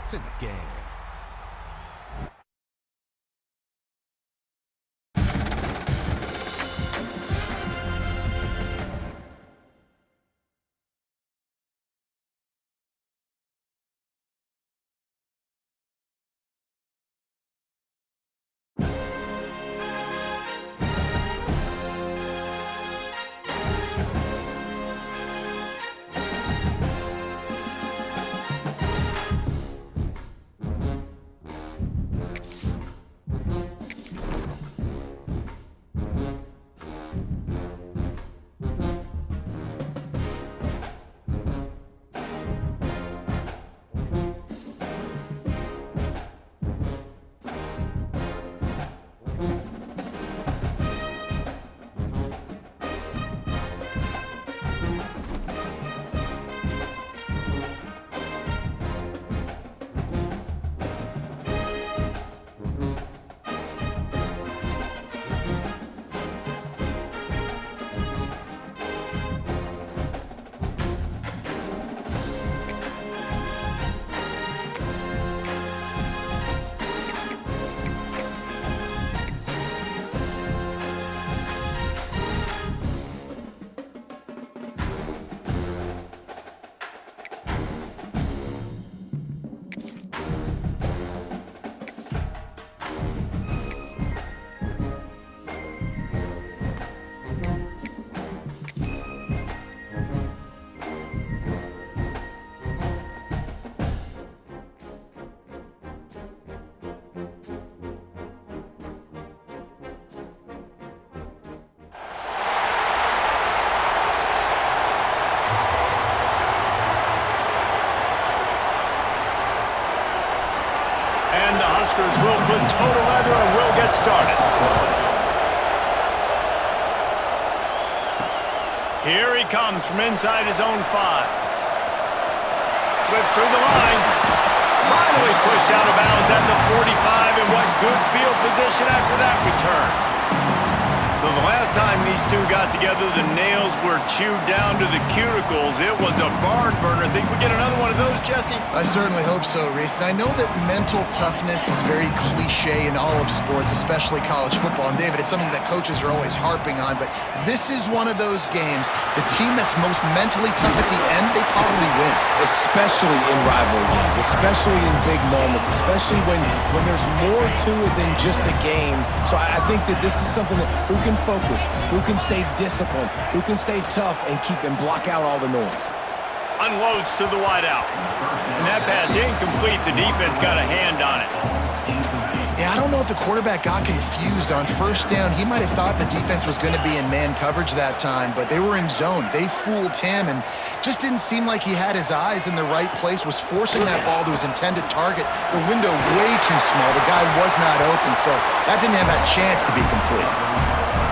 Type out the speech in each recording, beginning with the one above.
It's in the game. And the Huskers will put total leather and will get started. Here he comes from inside his own 5. Slips through the line. Finally pushed out of bounds at the 45, and what good field position after that return. So the last time these two got together, the nails were chewed down to the cuticles. It was a barn burner. Think we get another one of those, Jesse? I certainly hope so, Reese. And I know that mental toughness is very cliche in all of sports, especially college football. And David, it's something that coaches are always harping on. But this is one of those games. The team that's most mentally tough at the end, they probably win. Especially in rivalry games, especially in big moments, especially when there's more to it than just a game. So I think that this is something that who can focus, who can stay disciplined, who can stay tough and keep and block out all the noise. Unloads to the wideout. And that pass incomplete. The defense got a hand on it. Yeah, I don't know if the quarterback got confused on first down. He might have thought the defense was going to be in man coverage that time, but they were in zone. They fooled him and just didn't seem like he had his eyes in the right place, was forcing that ball to his intended target. The window way too small. The guy was not open, so that didn't have that chance to be complete.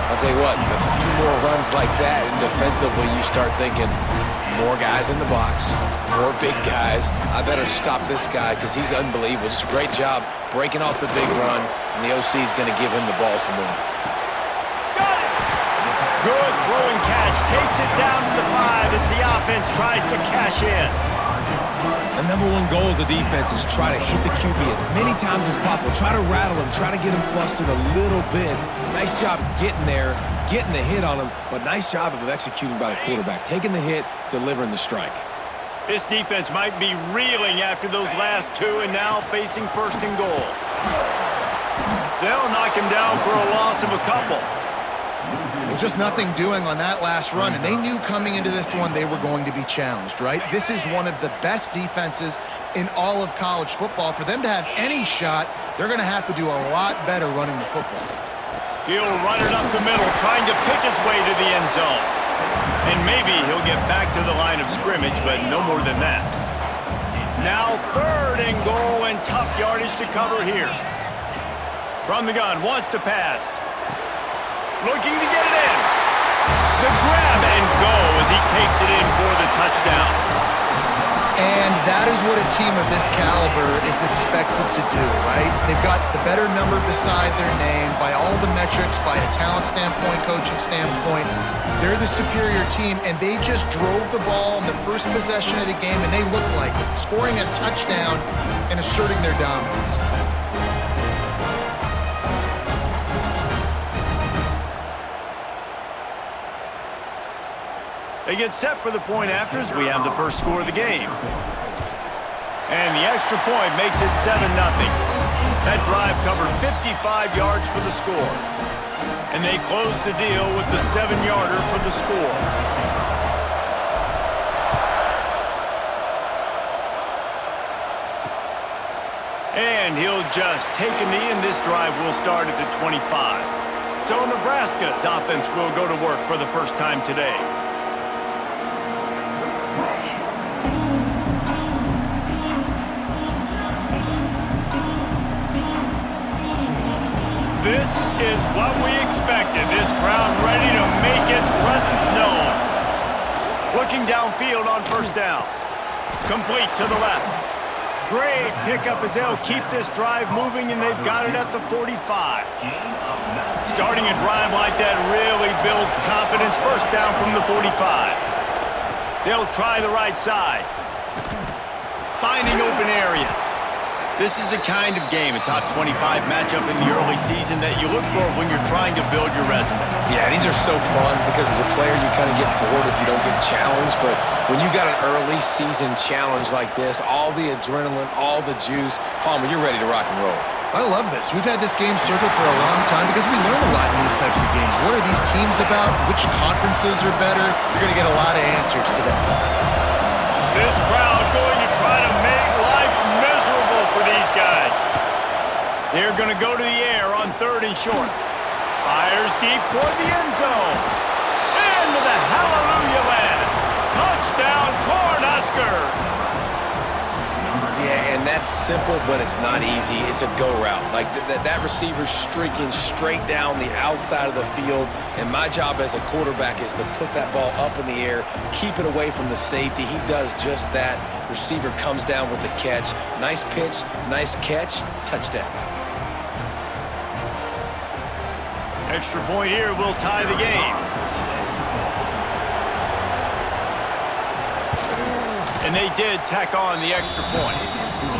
I'll tell you what, a few more runs like that, and defensively you start thinking, more guys in the box, more big guys. I better stop this guy because he's unbelievable. Just a great job breaking off the big run, and the OC is going to give him the ball some more. Got it! Good throwing catch. Takes it down to the 5 as the offense tries to cash in. The number one goal as a defense is try to hit the QB as many times as possible. Try to rattle him, try to get him flustered a little bit. Nice job getting there, getting the hit on him, but nice job of executing by the quarterback. Taking the hit, delivering the strike. This defense might be reeling after those last 2 and now facing 1st and goal. They'll knock him down for a loss of a couple. Well, just nothing doing on that last run, and they knew coming into this one they were going to be challenged, right? This is one of the best defenses in all of college football. For them to have any shot, they're going to have to do a lot better running the football. He'll run it up the middle, trying to pick his way to the end zone. And maybe he'll get back to the line of scrimmage, but no more than that. Now 3rd and goal, and tough yardage to cover here. From the gun, wants to pass. Looking to get it in. The grab and go as he takes it in for the touchdown. And that is what a team of this caliber is expected to do, right? They've got the better number beside their name by all the metrics, by a talent standpoint, coaching standpoint. They're the superior team, and they just drove the ball in the first possession of the game, and they looked like it, scoring a touchdown and asserting their dominance. They get set for the point after as we have the first score of the game. And the extra point makes it 7-0. That drive covered 55 yards for the score. And they close the deal with the 7-yarder for the score. And he'll just take a knee, and this drive will start at the 25. So Nebraska's offense will go to work for the first time today. This is what we expected. This crowd ready to make its presence known. Looking downfield on first down. Complete to the left. Great pickup as they'll keep this drive moving, and they've got it at the 45. Starting a drive like that really builds confidence. First down from the 45. They'll try the right side. Finding open areas. This is the kind of game, a top 25 matchup in the early season that you look for when you're trying to build your resume. Yeah, these are so fun because as a player, you kind of get bored if you don't get challenged. But when you got an early season challenge like this, all the adrenaline, all the juice, Palmer, you're ready to rock and roll. I love this. We've had this game circled for a long time because we learn a lot in these types of games. What are these teams about? Which conferences are better? You're going to get a lot of answers today. This crowd going to try to make life miserable for these guys. They're going to go to the air on 3rd and short. Fires deep toward the end zone. Into the hallelujah land. Touchdown, Cornhuskers. Yeah, and that's simple, but it's not easy. It's a go route. Like that receiver's streaking straight down the outside of the field, and my job as a quarterback is to put that ball up in the air, keep it away from the safety. He does just that. Receiver comes down with the catch. Nice pitch, nice catch, touchdown. Extra point here will tie the game. And they did tack on the extra point.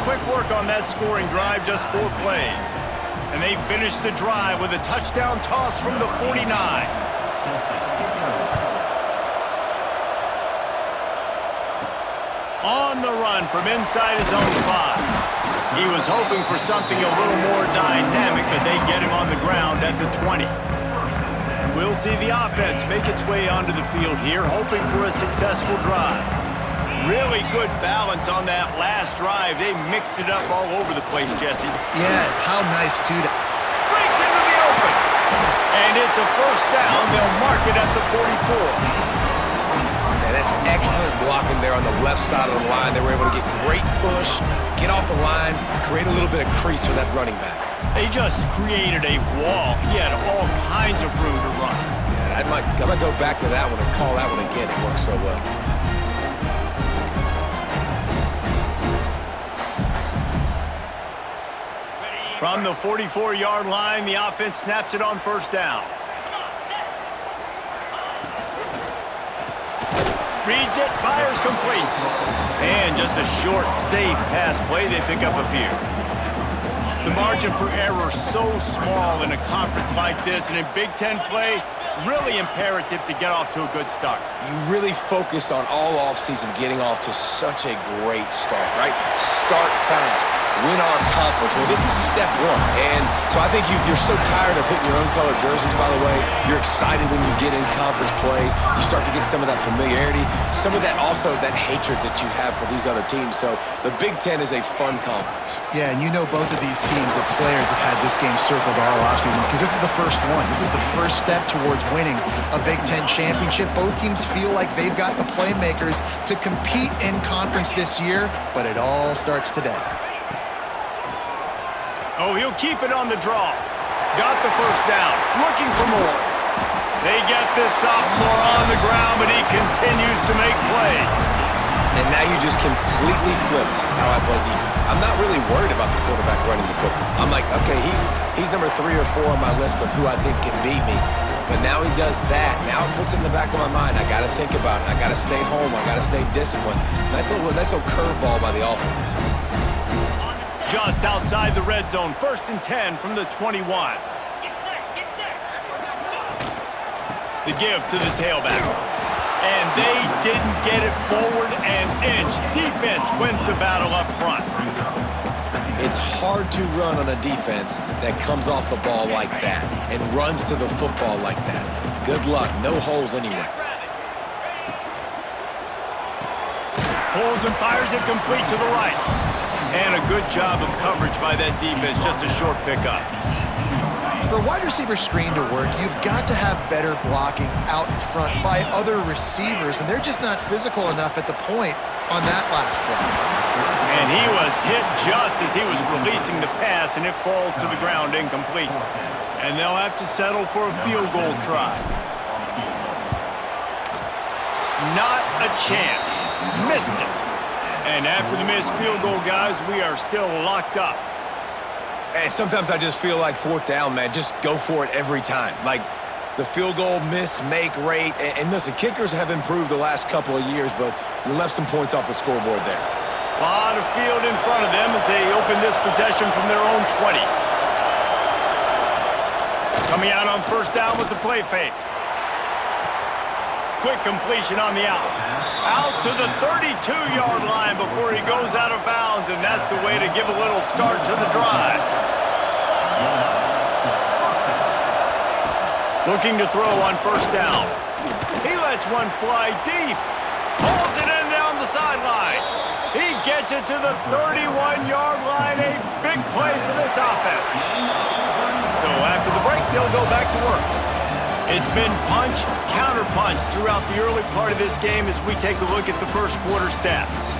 Quick work on that scoring drive, just 4 plays. And they finished the drive with a touchdown toss from the 49. On the run from inside his own 5. He was hoping for something a little more dynamic, but they get him on the ground at the 20. We'll see the offense make its way onto the field here, hoping for a successful drive. Really good balance on that last drive. They mixed it up all over the place, Jesse. Yeah, how nice, too. Breaks into the open. And it's a first down. They'll mark it at the 44. And that's excellent blocking there on the left side of the line. They were able to get great push, get off the line, create a little bit of crease for that running back. They just created a wall. He had all kinds of room to run. Yeah, I might go back to that one and call that one again. It worked so well. From the 44-yard line, the offense snaps it on first down. Reads it, fires complete. And just a short, safe pass play. They pick up a few. The margin for error so small in a conference like this, and in Big Ten play, really imperative to get off to a good start. You really focus on all offseason getting off to such a great start, right? Start fast. Win our conference. Well, this is step 1. And so I think you're so tired of hitting your own colored jerseys, by the way. You're excited when you get in conference plays. You start to get some of that familiarity, some of that also that hatred that you have for these other teams. So the Big Ten is a fun conference. Yeah, and you know both of these teams, the players have had this game circled all offseason because this is the first one. This is the first step towards winning a Big Ten championship. Both teams feel like they've got the playmakers to compete in conference this year, but it all starts today. Oh, he'll keep it on the draw. Got the first down. Looking for more. They get this sophomore on the ground, but he continues to make plays. And now you just completely flipped how I play defense. I'm not really worried about the quarterback running the football. I'm like, okay, he's number 3 or 4 on my list of who I think can beat me. But now he does that. Now it puts it in the back of my mind. I got to think about it. I got to stay home. I got to stay disciplined. Nice little curveball by the offense. Just outside the red zone, 1st and 10 from the 21. Get set. The give to the tailback. And they didn't get it forward an inch. Defense wins the battle up front. It's hard to run on a defense that comes off the ball like that and runs to the football like that. Good luck. No holes anywhere. Pulls and fires it complete to the right. And a good job of coverage by that defense. Just a short pickup. For a wide receiver screen to work, you've got to have better blocking out in front by other receivers, and they're just not physical enough at the point on that last play. And he was hit just as he was releasing the pass, and it falls to the ground incomplete. And they'll have to settle for a field goal try. Not a chance. Missed it. And after the missed field goal, guys, we are still locked up. And sometimes I just feel like 4th down, man. Just go for it every time. Like the field goal miss-make rate. And listen, kickers have improved the last couple of years, but you left some points off the scoreboard there. A lot of field in front of them as they open this possession from their own 20. Coming out on 1st down with the play fake. Quick completion on the out. Out to the 32-yard line before he goes out of bounds, and that's the way to give a little start to the drive. Looking to throw on 1st down. He lets one fly deep. Pulls it in down the sideline. He gets it to the 31-yard line. A big play for this offense. So after the break, they'll go back to work. It's been punch, counter-punch throughout the early part of this game as we take a look at the first quarter stats.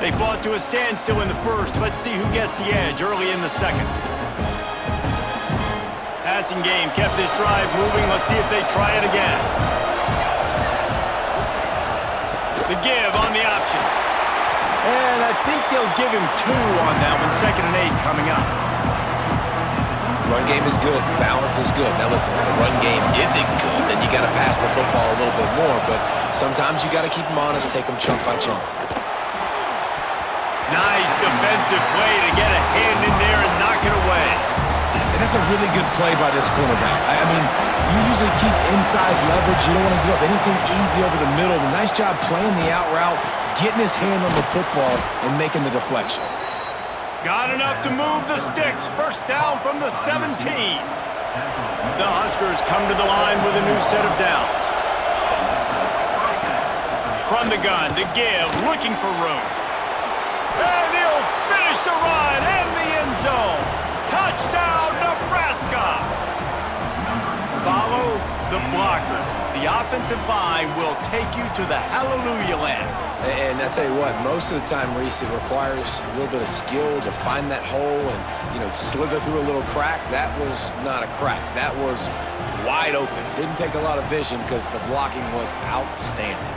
They fought to a standstill in the first. Let's see who gets the edge early in the second. Passing game kept this drive moving. Let's see if they try it again. The give on the option. And I think they'll give him 2 on that one. 2nd and 8 coming up. Run game is good. Balance is good. Now listen, if the run game isn't good, then you got to pass the football a little bit more. But sometimes you got to keep them honest, take them chunk by chunk. Nice defensive play to get a hand in there and knock it away. And that's a really good play by this cornerback. I mean, you usually keep inside leverage. You don't want to give up anything easy over the middle. But nice job playing the out route, getting his hand on the football, and making the deflection. Got enough to move the sticks. 1st down from the 17. The Huskers come to the line with a new set of downs. From the gun, to give, looking for room. And he'll finish the run in the end zone. Touchdown, Nebraska. Follow the blockers. The offensive line will take you to the hallelujah land. And I tell you what, most of the time, Reese, it requires a little bit of skill to find that hole and, slither through a little crack. That was not a crack. That was wide open. Didn't take a lot of vision because the blocking was outstanding.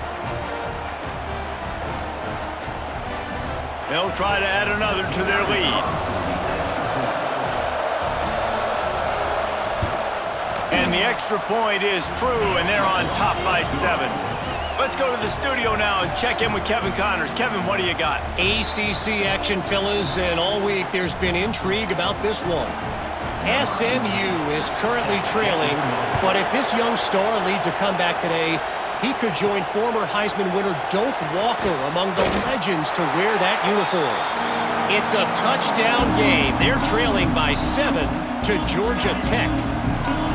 They'll try to add another to their lead. And the extra point is true, and they're on top by 7. Let's go to the studio now and check in with Kevin Connors. Kevin, what do you got? ACC action, fellas, and all week there's been intrigue about this one. SMU is currently trailing, but if this young star leads a comeback today, he could join former Heisman winner Doak Walker among the legends to wear that uniform. It's a touchdown game. They're trailing by 7 to Georgia Tech.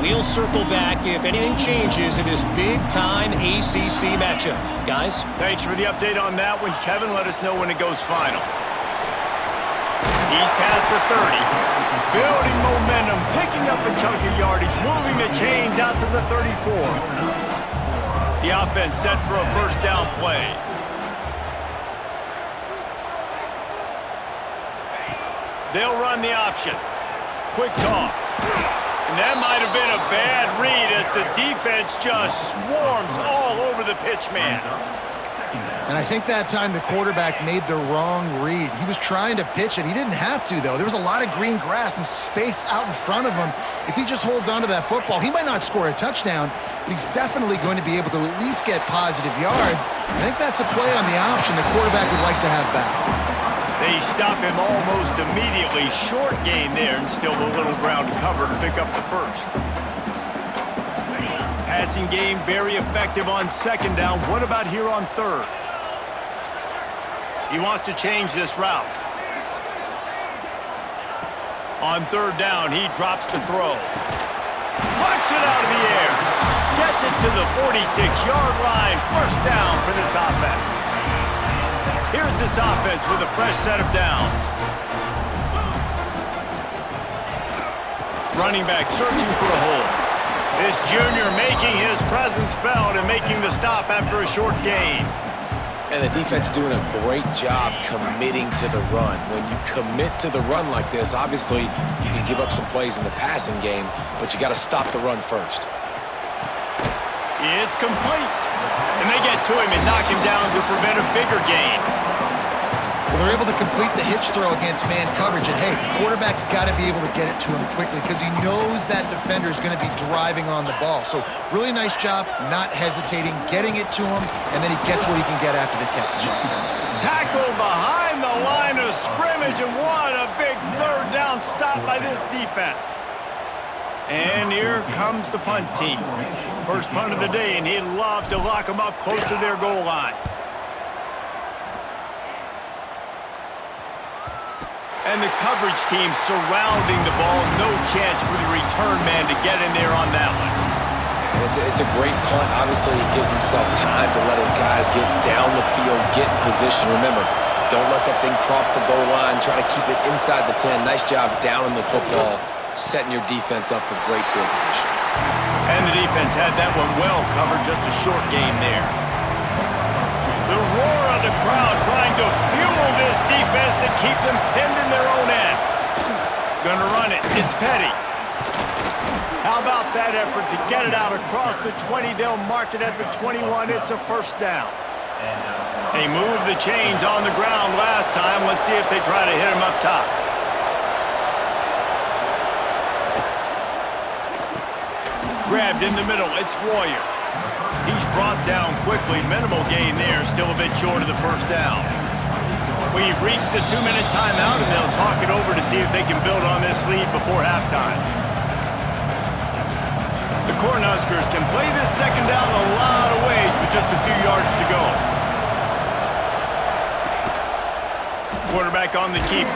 We'll circle back if anything changes in this big-time ACC matchup. Guys? Thanks for the update on that one, Kevin. Let us know when it goes final. He's past the 30. Building momentum, picking up a chunk of yardage, moving the chains out to the 34. The offense set for a 1st down play. They'll run the option. Quick toss. And that might have been a bad read as the defense just swarms all over the pitch man. And I think that time the quarterback made the wrong read. He was trying to pitch it. He didn't have to, though. There was a lot of green grass and space out in front of him. If he just holds onto that football, he might not score a touchdown, but he's definitely going to be able to at least get positive yards. I think that's a play on the option the quarterback would like to have back. They stop him almost immediately. Short gain there and still a little ground to cover to pick up the first. Passing game very effective on second down. What about here on third? He wants to change this route. On third down, he drops to throw. Plucks it out of the air. Gets it to the 46-yard line. First down for this offense. Here's this offense with a fresh set of downs. Running back searching for a hole. This junior making his presence felt and making the stop after a short gain. And the defense doing a great job committing to the run. When you commit to the run like this, obviously you can give up some plays in the passing game, but you got to stop the run first. It's complete. And they get to him and knock him down to prevent a bigger gain. Well, they're able to complete the hitch throw against man coverage, and hey, quarterback's got to be able to get it to him quickly because he knows that defender is going to be driving on the ball. So really nice job, not hesitating, getting it to him, and then he gets what he can get after the catch. Tackle behind the line of scrimmage, and what a big third down stop by this defense. And here comes the punt team. First punt of the day, and he'd love to lock them up close to their goal line. And the coverage team surrounding the ball. No chance for the return man to get in there on that one. It's a great punt. Obviously, he gives himself time to let his guys get down the field, get in position. Remember, don't let that thing cross the goal line. Try to keep it inside the 10. Nice job down in the football, setting your defense up for great field position. And the defense had that one well covered. Just a short game there. The roar of the crowd trying to fuel this defense to keep them pinned in their own end. Gonna run it. It's Petty. How about that effort to get it out across the 20? They'll mark it at the 21. It's a first down. They moved the chains on the ground last time. Let's see if they try to hit him up top. Grabbed in the middle. It's Royer. He's brought down quickly. Minimal gain there. Still a bit short of the first down. We've reached the 2-minute timeout, and they'll talk it over to see if they can build on this lead before halftime. The Cornhuskers can play this second down a lot of ways with just a few yards to go. Quarterback on the keeper.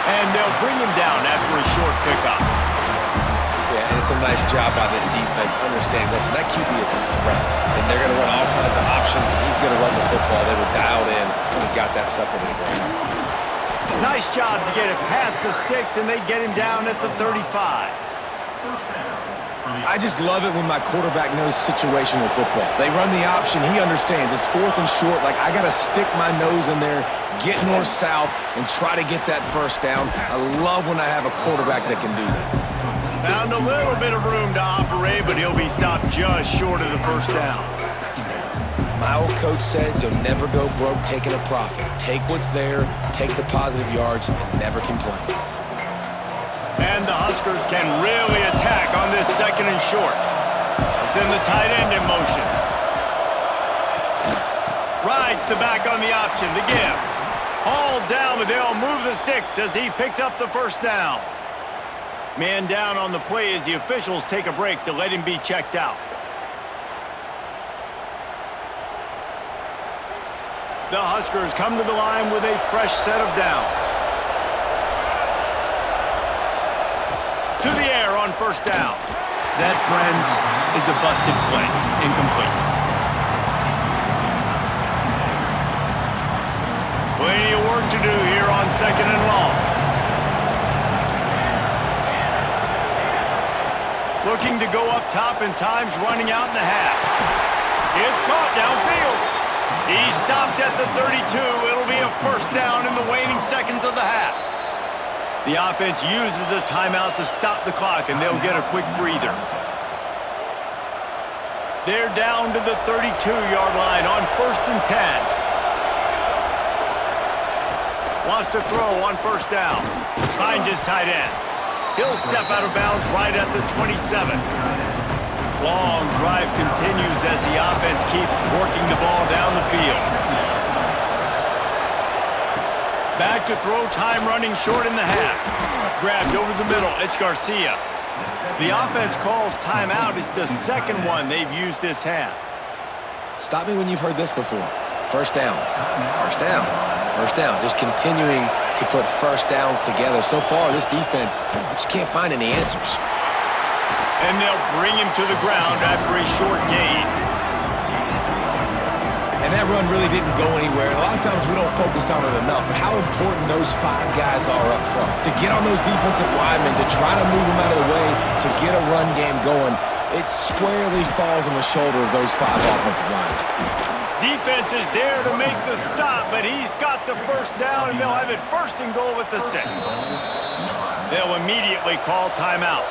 And they'll bring him down after a short pickup. Yeah, and it's a nice job by this defense. Understand, listen, that QB is a threat. And they're going to run all kinds of options, and he's going to run the football. They were dialed in and got that sucker to the ground. Nice job to get it past the sticks, and they get him down at the 35. I just love it when my quarterback knows situational football. They run the option. He understands. It's fourth and short. Like, I got to stick my nose in there, get north-south, and try to get that first down. I love when I have a quarterback that can do that. Found a little bit of room to operate, but he'll be stopped just short of the first down. My old coach said you'll never go broke taking a profit. Take what's there, take the positive yards, and never complain. And the Huskers can really attack on this second and short. Send the tight end in motion. Rides the back on the option, the give. Hauled down, but they'll move the sticks as he picks up the first down. Man down on the play as the officials take a break to let him be checked out. The Huskers come to the line with a fresh set of downs. To the air on first down. That, friends, is a busted play. Incomplete. Plenty of work to do here on second and long. Looking to go up top, and time's running out in the half. It's caught downfield. He stopped at the 32. It'll be a first down in the waning seconds of the half. The offense uses a timeout to stop the clock, and they'll get a quick breather. They're down to the 32-yard line on 1st and 10. Wants to throw on 1st down. Finds his tight end. He'll step out of bounds right at the 27. Long drive continues as the offense keeps working the ball down the field. Back to throw, time running short in the half. Grabbed over the middle, it's Garcia. The offense calls timeout. It's the second one they've used this half. Stop me when you've heard this before. 1st down, 1st down, 1st down. Just continuing to put 1st downs together. So far, this defense just can't find any answers. And they'll bring him to the ground after a short gain. And that run really didn't go anywhere. A lot of times we don't focus on it enough, but how important those 5 guys are up front. To get on those defensive linemen, to try to move them out of the way, to get a run game going, it squarely falls on the shoulder of those 5 offensive linemen. Defense is there to make the stop, but he's got the 1st down, and they'll have it 1st and goal at the 6. They'll immediately call timeout.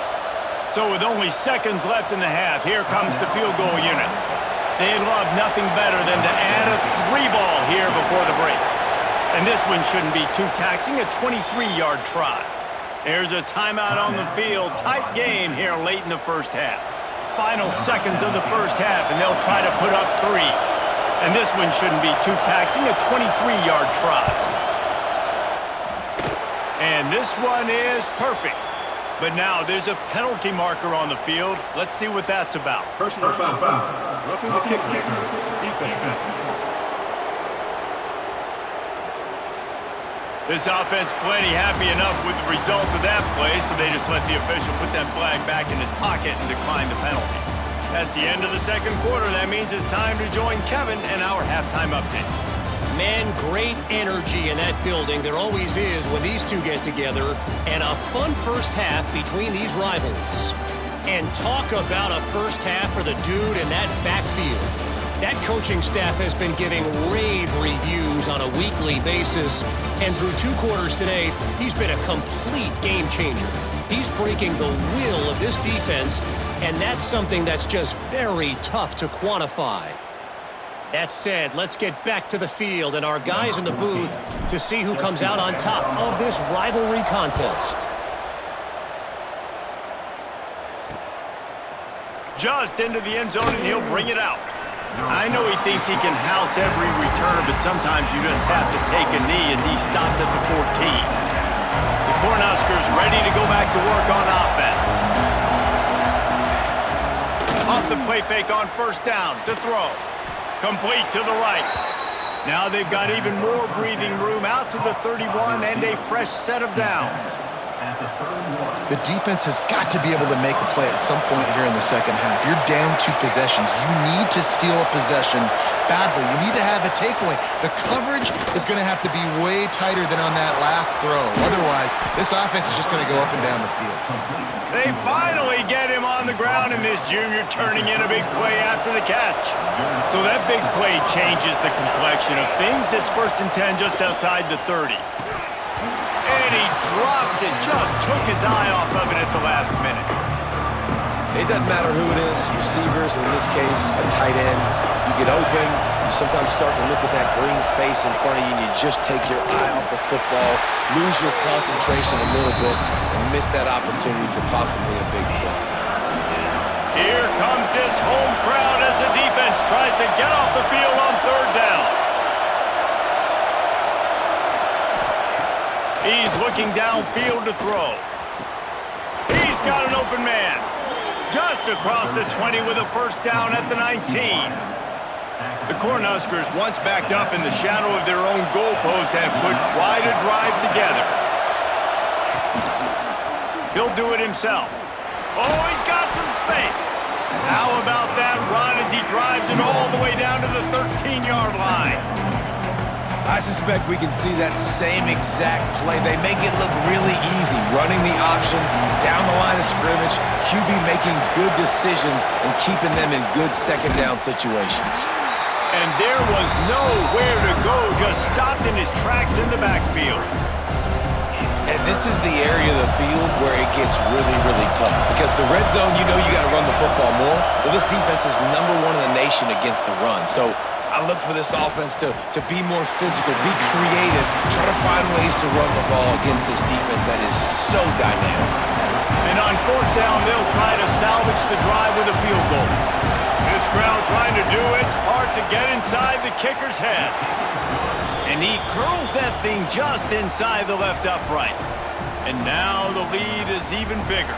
So with only seconds left in the half, here comes the field goal unit. They'd love nothing better than to add a 3-ball here before the break. And this one shouldn't be too taxing, a 23-yard try. There's a timeout on the field. Tight game here late in the 1st half. Final seconds of the 1st half, and they'll try to put up 3. And this one shouldn't be too taxing, a 23-yard try. And this one is perfect. But now there's a penalty marker on the field. Let's see what that's about. Personal foul. Roughing the kick. Defense. This offense plenty happy enough with the result of that play, so they just let the official put that flag back in his pocket and decline the penalty. That's the end of the 2nd quarter. That means it's time to join Kevin and our halftime update. Man, great energy in that building. There always is when these two get together. And a fun 1st half between these rivals. And talk about a 1st half for the dude in that backfield. That coaching staff has been giving rave reviews on a weekly basis. And through 2 quarters today, he's been a complete game changer. He's breaking the will of this defense, and that's something that's just very tough to quantify. That said, let's get back to the field and our guys in the booth to see who comes out on top of this rivalry contest. Just into the end zone, and he'll bring it out. I know he thinks he can house every return, but sometimes you just have to take a knee as he stopped at the 14. The Cornhuskers ready to go back to work on offense. Off the play fake on 1st down to throw. Complete to the right. Now they've got even more breathing room out to the 31 and a fresh set of downs. The defense has got to be able to make a play at some point here in the 2nd half. You're down 2 possessions. You need to steal a possession badly. You need to have a takeaway. The coverage is going to have to be way tighter than on that last throw. Otherwise, this offense is just going to go up and down the field. They finally get him on the ground, and this junior turning in a big play after the catch. So that big play changes the complexion of things. It's 1st and 10 just outside the 30. And he drops it, just took his eye off of it at the last minute. It doesn't matter who it is, receivers, in this case, a tight end. You get open, you sometimes start to look at that green space in front of you, and you just take your eye off the football, lose your concentration a little bit, and miss that opportunity for possibly a big play. Here comes this home crowd as the defense tries to get off the field on 3rd down. He's looking downfield to throw. He's got an open man. Just across the 20 with a 1st down at the 19. The Cornhuskers, once backed up in the shadow of their own goalpost, have put quite a drive together. He'll do it himself. Oh, he's got some space. How about that run as he drives it all the way down to the 13-yard line? I suspect we can see that same exact play. They make it look really easy, running the option down the line of scrimmage, QB making good decisions and keeping them in good 2nd down situations. And there was nowhere to go, just stopped in his tracks in the backfield. And this is the area of the field where it gets really, really tough. Because the red zone, you know you got to run the football more. Well, this defense is #1 in the nation against the run. So I look for this offense to be more physical, be creative, try to find ways to run the ball against this defense that is so dynamic. And on 4th down, they'll try to salvage the drive with a field goal. This crowd trying to do its part to get inside the kicker's head. And he curls that thing just inside the left upright. And now the lead is even bigger.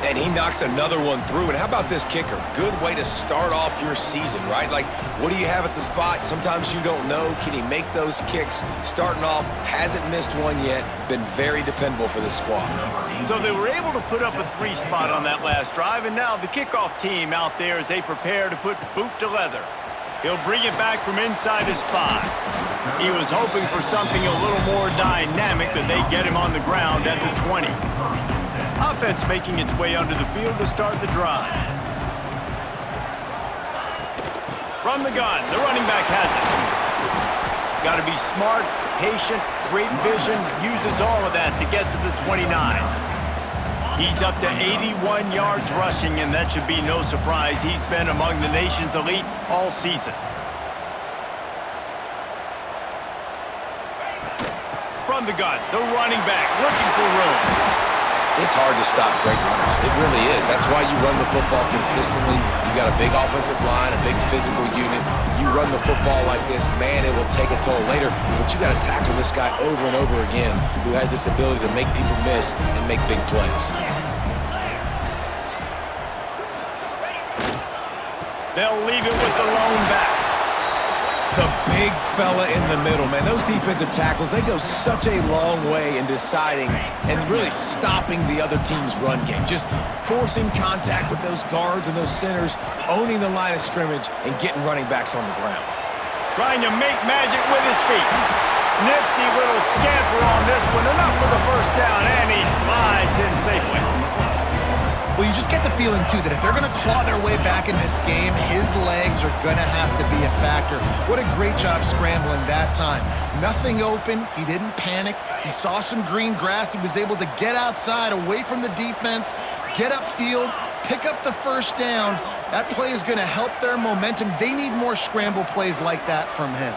And he knocks another one through. And how about this kicker? Good way to start off your season, right? Like, what do you have at the spot? Sometimes you don't know. Can he make those kicks? Starting off, hasn't missed one yet. Been very dependable for this squad. So they were able to put up a 3 spot on that last drive. And now the kickoff team out there as they prepare to put boot to leather. He'll bring it back from inside his 5. He was hoping for something a little more dynamic, but they get him on the ground at the 20. Offense making its way onto the field to start the drive. From the gun, the running back has it. Got to be smart, patient, great vision, uses all of that to get to the 29. He's up to 81 yards rushing, and that should be no surprise. He's been among the nation's elite all season. From the gun, the running back looking for room. It's hard to stop great runners. It really is. That's why you run the football consistently. You got a big offensive line, a big physical unit. You run the football like this, man, it will take a toll later. But you got to tackle this guy over and over again who has this ability to make people miss and make big plays. They'll leave it with the lone back. The big fella in the middle, man. Those defensive tackles, they go such a long way in deciding and really stopping the other team's run game. Just forcing contact with those guards and those centers, owning the line of scrimmage, and getting running backs on the ground. Trying to make magic with his feet. Nifty little scamper on this one. Enough for the first down, and he slides in safely. Well, you just get the feeling, too, that if they're going to claw their way back in this game, his legs are going to have to be a factor. What a great job scrambling that time. Nothing open. He didn't panic. He saw some green grass. He was able to get outside, away from the defense, get upfield, pick up the first down. That play is going to help their momentum. They need more scramble plays like that from him.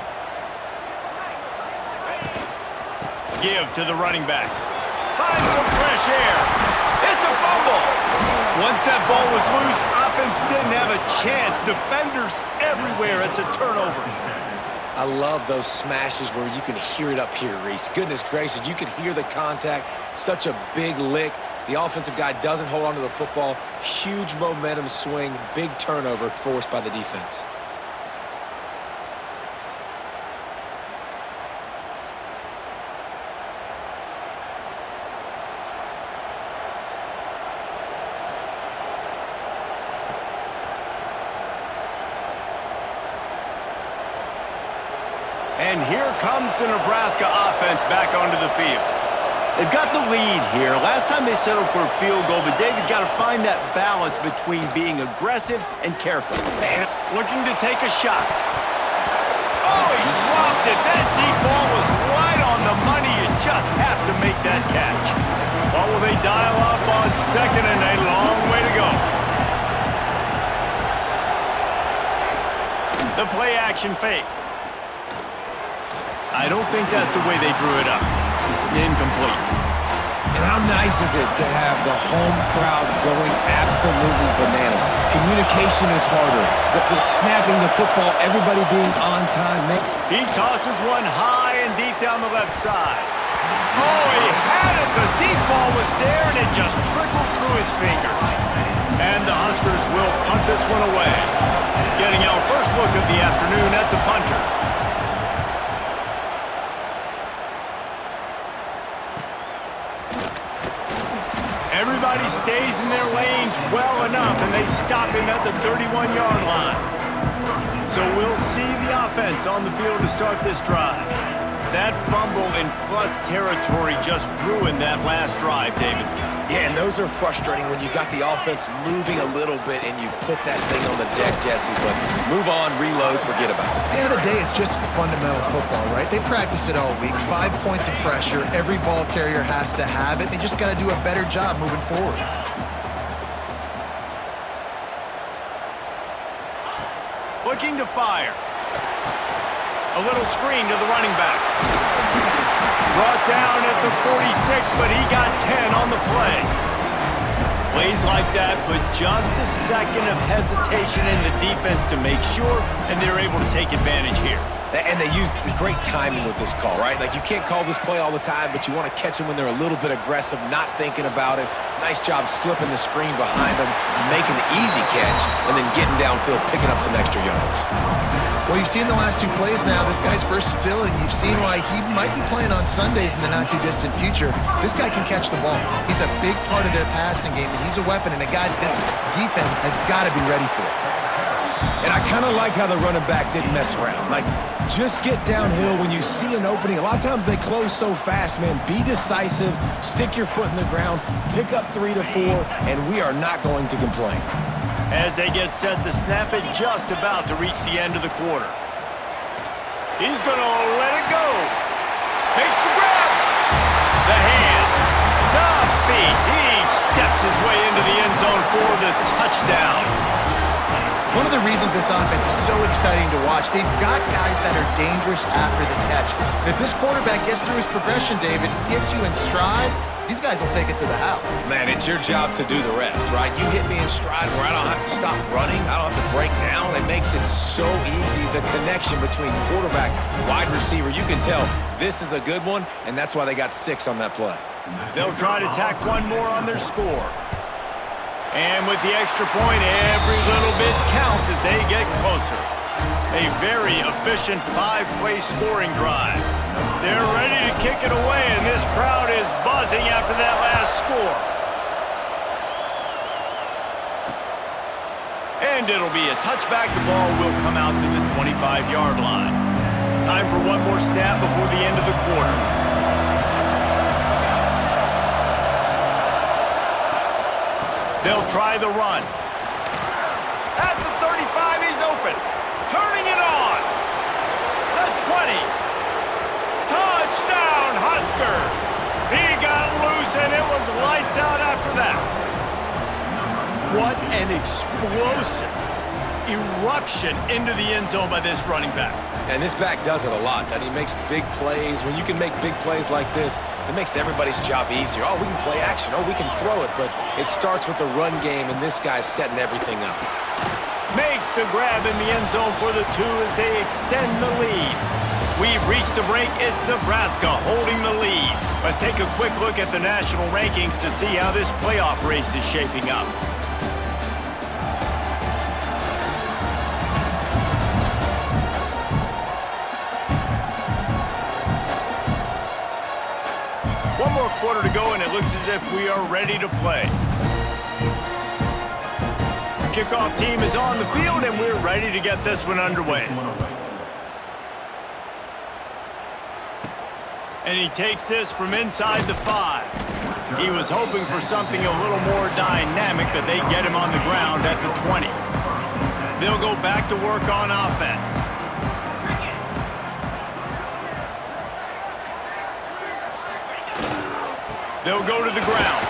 Give to the running back. Find some fresh air. It's a fumble. Once that ball was loose, offense didn't have a chance. Defenders everywhere. It's a turnover. I love those smashes where you can hear it up here, Reese. Goodness gracious, you can hear the contact. Such a big lick. The offensive guy doesn't hold on to the football. Huge momentum swing. Big turnover forced by the defense. And here comes the Nebraska offense back onto the field. They've got the lead here. Last time they settled for a field goal, but David got to find that balance between being aggressive and careful. Man, looking to take a shot. Oh, he dropped it. That deep ball was right on the money. You just have to make that catch. What will they dial up on second and a long way to go? The play action fake. I don't think that's the way they drew it up. Incomplete. And how nice is it to have the home crowd going absolutely bananas? Communication is harder. The snapping the football, everybody being on time. He tosses one high and deep down the left side. Oh, he had it. The deep ball was there, and it just trickled through his fingers. And the Huskers will punt this one away. Getting our first look of the afternoon at the punter. Everybody stays in their lanes well enough, and they stop him at the 31-yard line. So we'll see the offense on the field to start this drive. That fumble in plus territory just ruined that last drive, David. Yeah, and those are frustrating when you got the offense moving a little bit and you put that thing on the deck, Jesse. But move on, reload, forget about it. At the end of the day, it's just fundamental football, right? They practice it all week. 5 points of pressure. Every ball carrier has to have it. They just got to do a better job moving forward. Looking to fire. A little screen to the running back. Brought down at the 46, but he got 10 on the play. Plays like that put just a second of hesitation in the defense to make sure, and they're able to take advantage here. And they use the great timing with this call, right? Like, you can't call this play all the time, but you want to catch them when they're a little bit aggressive, not thinking about it. Nice job slipping the screen behind them, making the easy catch, and then getting downfield, picking up some extra yards. Well, you've seen the last 2 plays now. This guy's versatility. You've seen why he might be playing on Sundays in the not-too-distant future. This guy can catch the ball. He's a big part of their passing game, and he's a weapon and a guy that this defense has got to be ready for. And I kind of like how the running back didn't mess around. Like, just get downhill when you see an opening. A lot of times they close so fast, man. Be decisive, stick your foot in the ground, pick up 3 to 4, and we are not going to complain. As they get set to snap it, just about to reach the end of the quarter. He's going to let it go. Makes the grab. The hands, the feet. He steps his way into the end zone for the touchdown. One of the reasons this offense is so exciting to watch, they've got guys that are dangerous after the catch. And if this quarterback gets through his progression, David, gets you in stride, these guys will take it to the house. Man, it's your job to do the rest, right? You hit me in stride where I don't have to stop running. I don't have to break down. It makes it so easy. The connection between quarterback, wide receiver, you can tell this is a good one, and that's why they got 6 on that play. They'll try to tack one more on their score. And with the extra point, every little bit counts as they get closer. A very efficient 5-play scoring drive. They're ready to kick it away, and this crowd is buzzing after that last score. And it'll be a touchback. The ball will come out to the 25-yard line. Time for one more snap before the end of the quarter. They'll try the run. At the 35, he's open. Turning it on. The 20. Touchdown, Huskers. He got loose, and it was lights out after that. What an explosive eruption into the end zone by this running back. And this back does it a lot. That he makes big plays. When you can make big plays like this, it makes everybody's job easier. Oh, we can play action. Oh, we can throw it. But it starts with the run game, and this guy's setting everything up. Makes the grab in the end zone for the 2 as they extend the lead. We've reached the break. It's Nebraska holding the lead. Let's take a quick look at the national rankings to see how this playoff race is shaping up. One more quarter to go, and it looks as if we are ready to play. The kickoff team is on the field, and we're ready to get this one underway. And he takes this from inside the 5. He was hoping for something a little more dynamic, but they get him on the ground at the 20. They'll go back to work on offense. They'll go to the ground.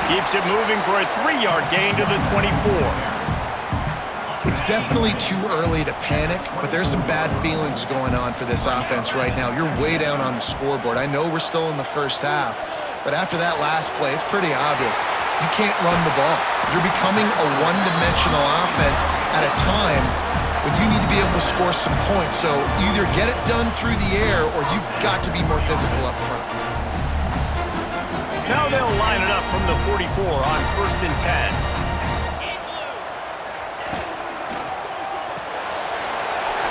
Keeps it moving for a 3-yard gain to the 24. It's definitely too early to panic, but there's some bad feelings going on for this offense right now. You're way down on the scoreboard. I know we're still in the first half, but after that last play, it's pretty obvious. You can't run the ball. You're becoming a one-dimensional offense at a time when you need to be able to score some points. So either get it done through the air or you've got to be more physical up front. Now they'll line it up from the 44 on 1st and 10.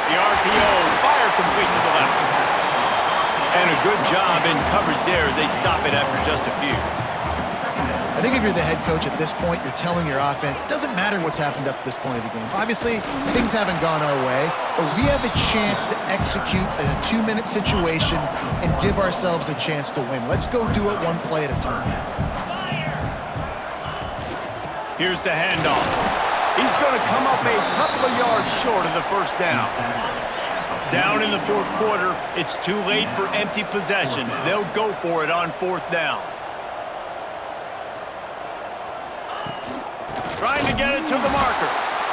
The RPO, fire complete to the left. And a good job in coverage there as they stop it after just a few. I think if you're the head coach at this point, you're telling your offense, it doesn't matter what's happened up to this point of the game. Obviously, things haven't gone our way, but we have a chance to execute in a 2-minute situation and give ourselves a chance to win. Let's go do it one play at a time. Here's the handoff. He's going to come up a couple of yards short of the first down. Down in the fourth quarter, it's too late for empty possessions. They'll go for it on fourth down. Trying to get it to the marker.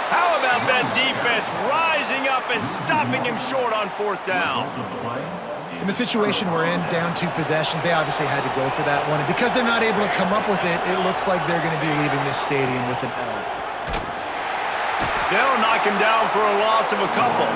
How about that defense rising up and stopping him short on fourth down? In the situation we're in, down 2 possessions, they obviously had to go for that one. And because they're not able to come up with it, it looks like they're going to be leaving this stadium with an L. They'll knock him down for a loss of a couple.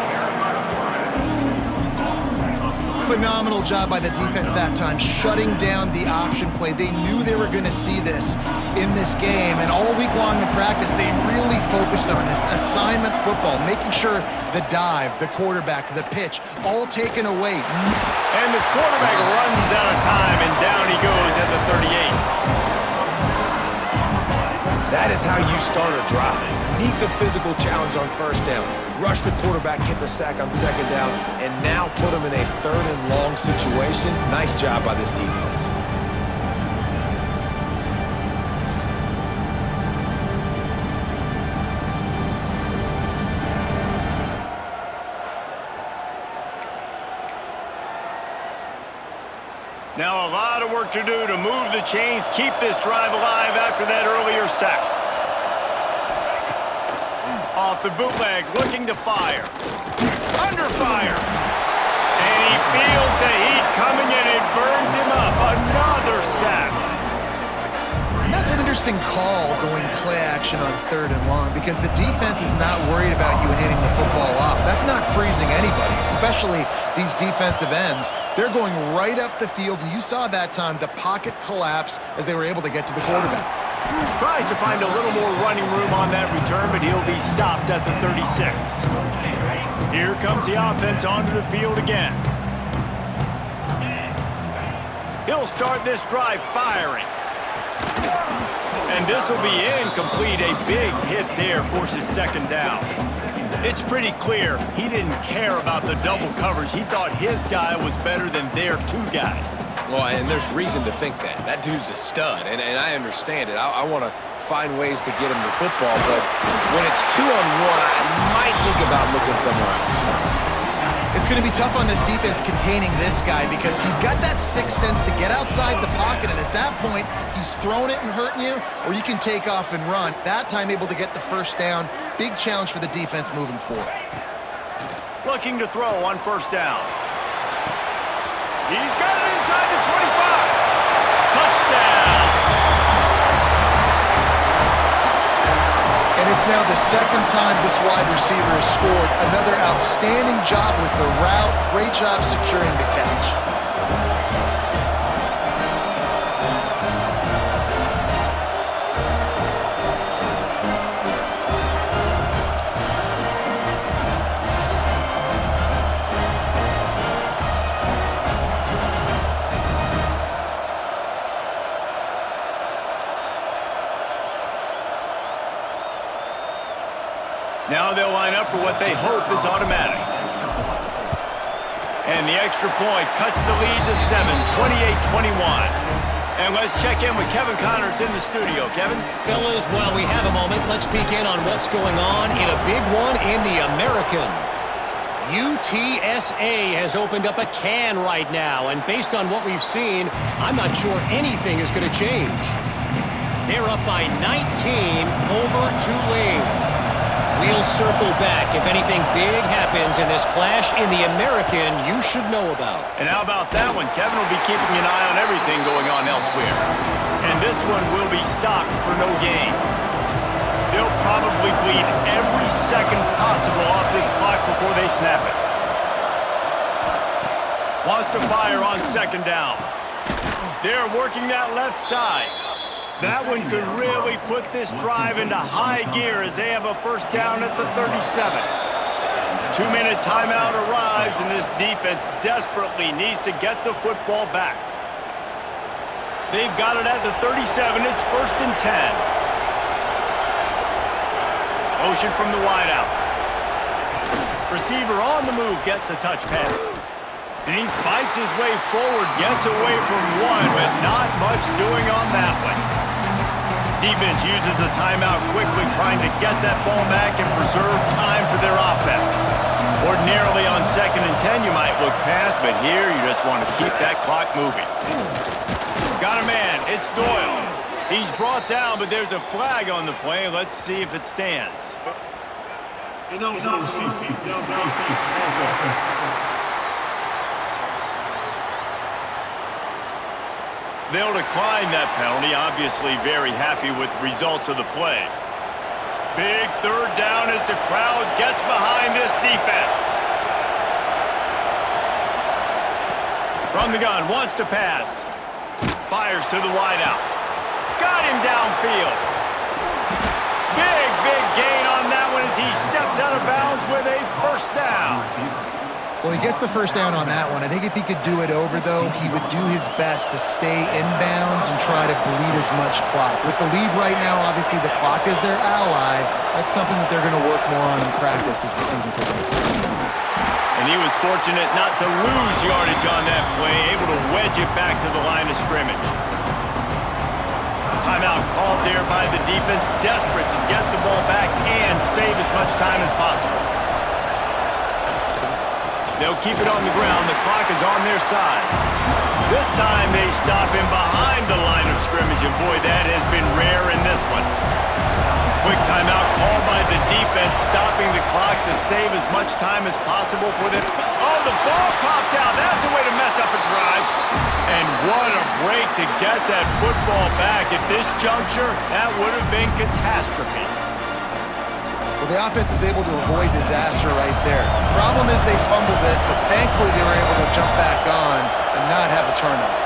Phenomenal job by the defense that time, shutting down the option play. They knew they were going to see this in this game, and all week long in practice, they really focused on this assignment football, making sure the dive, the quarterback, the pitch, all taken away. And the quarterback runs out of time, and down he goes at the 38. That is how you start a drive. Meet the physical challenge on first down. Rush the quarterback, get the sack on second down, and now put him in a 3rd and long situation. Nice job by this defense. Now a lot of work to do to move the chains, keep this drive alive after that earlier sack. Off the bootleg, looking to fire. Under fire. And he feels the heat coming and it burns him up. Another sack. That's an interesting call going play action on 3rd and long because the defense is not worried about you handing the football off. That's not freezing anybody, especially these defensive ends. They're going right up the field, and you saw that time the pocket collapse as they were able to get to the quarterback. Tries to find a little more running room on that return, but he'll be stopped at the 36. Here comes the offense onto the field again. He'll start this drive firing. And this will be incomplete. A big hit there forces second down. It's pretty clear he didn't care about the double coverage. He thought his guy was better than their 2 guys. Well, and there's reason to think that. That dude's a stud, and I understand it. I want to find ways to get him the football, but when it's 2-on-1, I might think about looking somewhere else. It's going to be tough on this defense containing this guy because he's got that 6th sense to get outside the pocket, and at that point, he's throwing it and hurting you, or you can take off and run. That time able to get the first down. Big challenge for the defense moving forward. Looking to throw on first down. He's got it inside the 25. Touchdown. And it's now the 2nd time this wide receiver has scored. Another outstanding job with the route. Great job securing the catch. Now they'll line up for what they hope is automatic. And the extra point cuts the lead to 7, 28-21. And let's check in with Kevin Connors in the studio. Kevin? Fellas, while we have a moment, let's peek in on what's going on in a big one in the American. UTSA has opened up a can right now, and based on what we've seen, I'm not sure anything is going to change. They're up by 19 over Tulane. We'll circle back if anything big happens in this clash in the American you should know about. And how about that one? Kevin will be keeping an eye on everything going on elsewhere. And this one will be stopped for no gain. They'll probably bleed every second possible off this clock before they snap it. Wants to fire on second down. They're working that left side. That one could really put this drive into high gear as they have a first down at the 37. 2-minute timeout arrives, and this defense desperately needs to get the football back. They've got it at the 37. It's 1st and 10. Motion from the wideout. Receiver on the move gets the touch pass. And he fights his way forward, gets away from one, but not much doing on that one. Defense uses a timeout quickly, trying to get that ball back and preserve time for their offense. Ordinarily on 2nd and 10, you might look past, but here you just want to keep that clock moving. Got a man. It's Doyle. He's brought down, but there's a flag on the play. Let's see if it stands. And that was on the CC, downfield. They'll decline that penalty, obviously very happy with the results of the play. Big 3rd down as the crowd gets behind this defense. From the gun, wants to pass. Fires to the wideout. Got him downfield. Big gain on that one as he steps out of bounds with a 1st down. Well, he gets the 1st down on that one. I think if he could do it over, though, he would do his best to stay inbounds and try to bleed as much clock. With the lead right now, obviously the clock is their ally. That's something that they're going to work more on in practice as the season progresses. And he was fortunate not to lose yardage on that play, able to wedge it back to the line of scrimmage. Timeout called there by the defense, desperate to get the ball back and save as much time as possible. They'll keep it on the ground. The clock is on their side. This time they stop him behind the line of scrimmage, and boy, that has been rare in this one. Quick timeout called by the defense, stopping the clock to save as much time as possible for them. Oh, the ball popped out. That's a way to mess up a drive. And what a break to get that football back. At this juncture, that would have been catastrophe. Well, the offense is able to avoid disaster right there. Problem is they fumbled it, but thankfully they were able to jump back on and not have a turnover.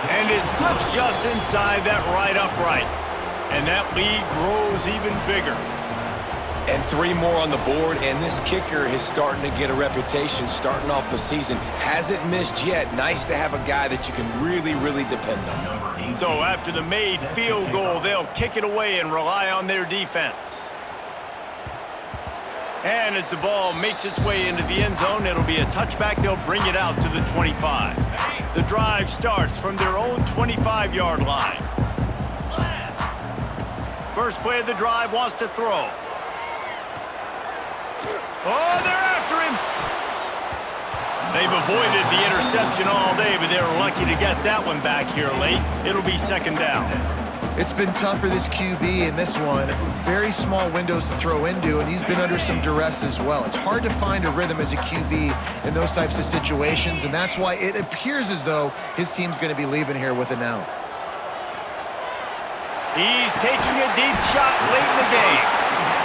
And it slips just inside that right upright. And that lead grows even bigger. And 3 more on the board, and this kicker is starting to get a reputation starting off the season. Hasn't missed yet. Nice to have a guy that you can really depend on. So after the made field goal, they'll kick it away and rely on their defense. And as the ball makes its way into the end zone, it'll be a touchback. They'll bring it out to the 25. The drive starts from their own 25-yard line. First play of the drive, wants to throw. Oh, they're after him. They've avoided the interception all day, but they're lucky to get that one back here late. It'll be 2nd down. It's been tough for this QB in this one. Very small windows to throw into, and he's been under some duress as well. It's hard to find a rhythm as a QB in those types of situations, and that's why it appears as though his team's going to be leaving here with an L. He's taking a deep shot late in the game.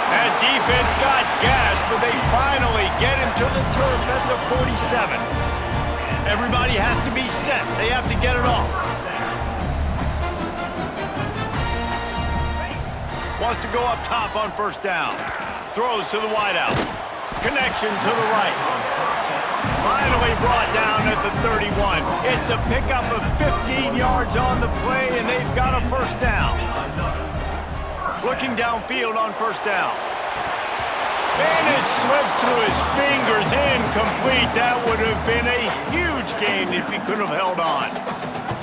That defense got gashed, but they finally get him to the turf at the 47. Everybody has to be set. They have to get it off. Wants to go up top on 1st down. Throws to the wideout. Connection to the right. Finally brought down at the 31. It's a pickup of 15 yards on the play, and they've got a 1st down. Looking downfield on 1st down. And it slips through his fingers, incomplete. That would have been a huge gain if he could have held on.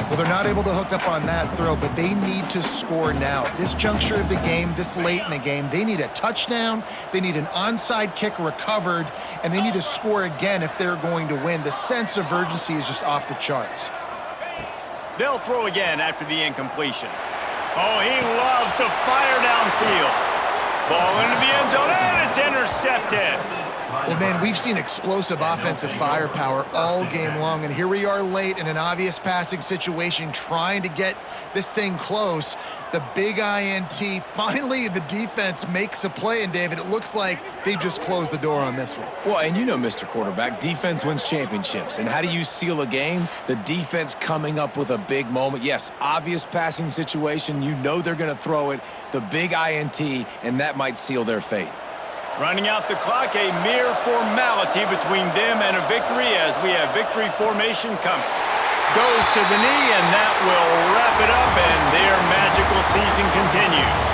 Well, they're not able to hook up on that throw, but they need to score now. This juncture of the game, this late in the game, they need a touchdown, they need an onside kick recovered, and they need to score again if they're going to win. The sense of urgency is just off the charts. They'll throw again after the incompletion. Oh, he loves to fire downfield. Ball into the end zone, and it's intercepted. Well, man, we've seen explosive offensive firepower all game long, and here we are late in an obvious passing situation trying to get this thing close. The big INT, finally the defense makes a play, and David, it looks like they just closed the door on this one. Well, and you know, Mr. Quarterback, defense wins championships. And how do you seal a game? The defense coming up with a big moment. Yes, obvious passing situation. You know they're going to throw it. The big INT, and that might seal their fate. Running out the clock, a mere formality between them and a victory as we have victory formation coming. Goes to the knee, and that will wrap it up, and their magical season continues.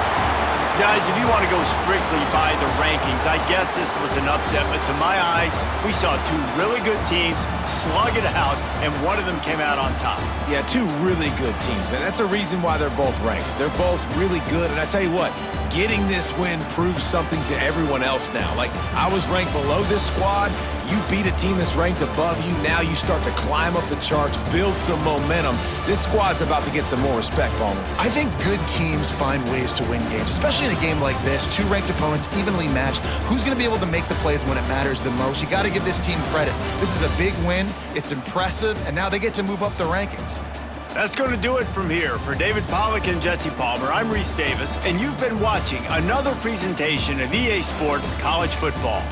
Guys, if you want to go strictly by the rankings, I guess this was an upset, but to my eyes, we saw two really good teams slug it out, and one of them came out on top. Yeah, two really good teams, man. That's a reason why they're both ranked. They're both really good, and I tell you what, getting this win proves something to everyone else now. Like, I was ranked below this squad. You beat a team that's ranked above you. Now you start to climb up the charts, build some momentum. This squad's about to get some more respect, Palmer. I think good teams find ways to win games, especially in a game like this. Two ranked opponents, evenly matched. Who's going to be able to make the plays when it matters the most? You got to give this team credit. This is a big win. It's impressive, and now they get to move up the rankings. That's going to do it from here. For David Pollack and Jesse Palmer, I'm Reese Davis, and you've been watching another presentation of EA Sports College Football.